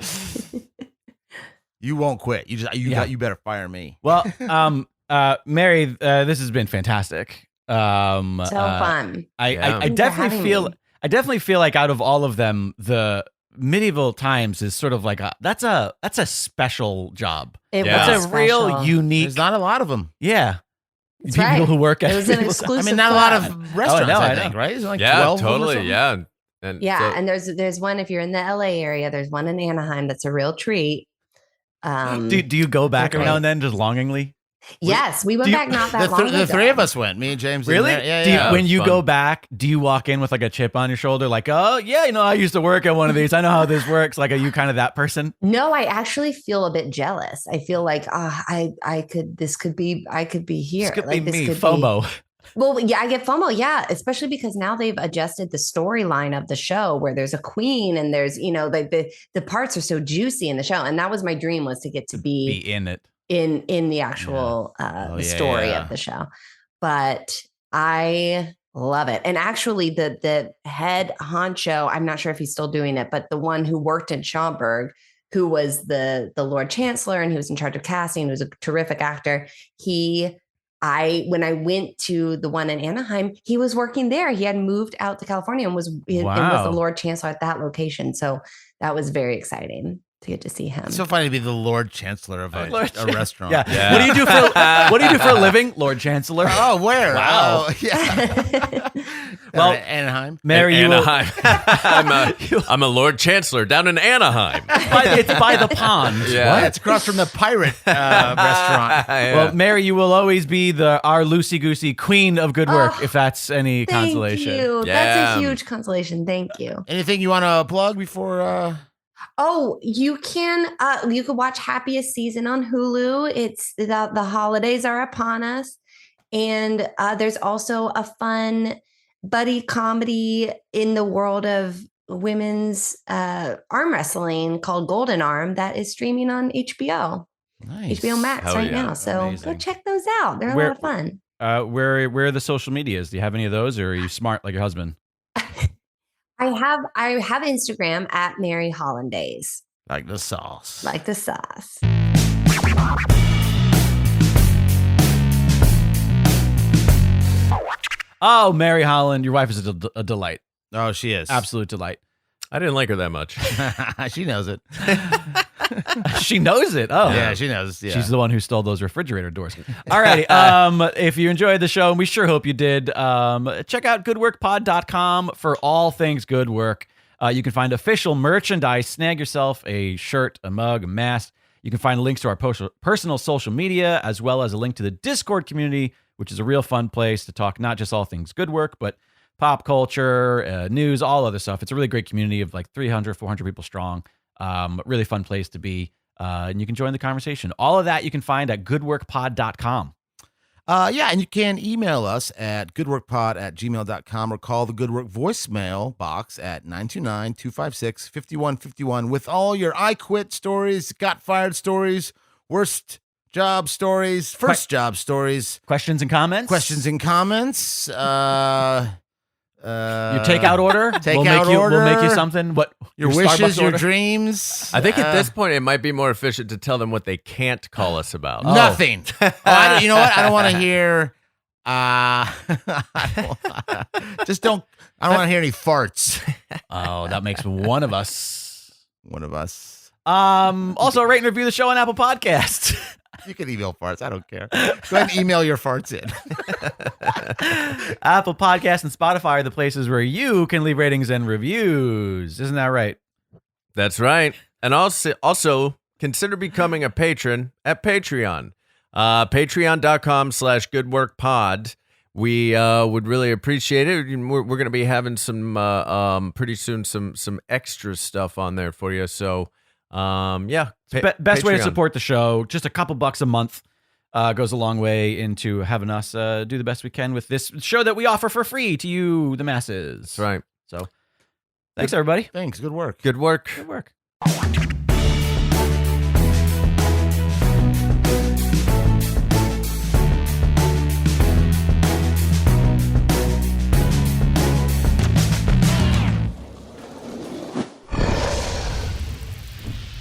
You won't quit. You better fire me. Well, Mary, this has been fantastic. So fun. I Thanks for definitely having me. I definitely feel like out of all of them, the medieval times is sort of like that's a special job. It Yeah. was That's a real special. unique. There's not a lot of them. Yeah. That's People right. who work at It was an medieval- exclusive. I mean, not a lot club. of restaurants, I I know. think, right? Is it like Yeah, 12 of them or totally. something? Yeah. And Yeah, so- and there's one if you're in the LA area. There's one in Anaheim that's a real treat. Do you go back every now and then just longingly? Yes, we went do you- back not that long ago. The 3 of us went. Me and James. Really? And Mary. Do you- Yeah. when it's you fun. go back, do you walk in with like a chip on your shoulder, like, oh yeah, I used to work at one of these. I know how this works. Like, are you kind of that person? No, I actually feel a bit jealous. I feel like I could be here. This could Like, be me, could FOMO. Well, yeah, I get FOMO. Yeah, especially because now they've adjusted the storyline of the show where there's a queen and there's, like the parts are so juicy in the show. And that was my dream, was to get to Be be in it. in the actual Oh, the yeah, story yeah. of the show. But I Love it. And actually the head honcho, I'm not sure if he's still doing it, but the one who worked in Schaumburg, who was the Lord Chancellor and he was in charge of casting, he was a terrific actor. When I went to the one in Anaheim, he was working there. He had moved out to California and was the Lord Chancellor at that location. So that was very exciting to get to see him. It's so funny to be the Lord Chancellor of a restaurant. Yeah. What do you do for a living, Lord Chancellor? Oh, where? Wow. Oh, yeah. Well, Anaheim. Mary, Anaheim. I'm a Lord Chancellor down in Anaheim. It's by the pond. Yeah. It's across from the pirate restaurant. Yeah. Well, Mary, you will always be our loosey-goosey queen of good work, if that's any Thank consolation. you. Yeah. That's a huge consolation. Thank you. Anything you want to plug before? Oh, you can watch Happiest Season on Hulu. It's the holidays are upon us. And there's also a fun buddy comedy in the world of women's arm wrestling called Golden Arm that is streaming on HBO. Nice. HBO Max Hell right yeah. now. So Amazing. go check those out. They're a lot of fun. Where are the social medias? Do you have any of those, or are you smart like your husband? I have Instagram at Mary Holland Days. Like the sauce. Like the sauce. Oh, Mary Holland, your wife is a delight. Oh, she is. Absolute delight. I didn't like her that much. She knows it. She knows it. Oh, Yeah, she knows. Yeah. She's the one who stole those refrigerator doors. All righty. If you enjoyed the show, and we sure hope you did, check out goodworkpod.com for all things good work. You can find official merchandise. Snag yourself a shirt, a mug, a mask. You can find links to our personal social media, as well as a link to the Discord community, which is a real fun place to talk not just all things good work, but pop culture, news, all other stuff. It's a really great community of like 300, 400 people strong. Really fun place to be. And you can join the conversation. All of that you can find at goodworkpod.com. Yeah, and you can email us at goodworkpod@gmail.com or call the Good Work voicemail box at 929-256-5151 with all your I quit stories, got fired stories, worst job stories, first job stories. Questions and comments? Your takeout order? We'll make you something. What? Your wishes, Starbucks your order? dreams. I think at this point, it might be more efficient to tell them what they can't call us about. Nothing. You know what? I don't want to hear. I don't want to hear any farts. Oh, that makes one of us. One of us. Also, rate and review the show on Apple Podcasts. You can email farts. I don't care. Go ahead and email your farts in. Apple Podcasts and Spotify are the places where you can leave ratings and reviews. Isn't that right? That's right. And also consider becoming a patron at Patreon. Patreon.com/goodworkpod. We would really appreciate it. We're going to be having some pretty soon some extra stuff on there for you. So yeah, Best way to Patreon. support the show, just a couple bucks a month goes a long way into having us do the best we can with this show that we offer for free to you, the masses. That's right. So thanks, everybody. Thanks. Good work. Good work. Good work.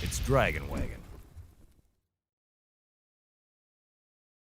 It's Dragon Wagon.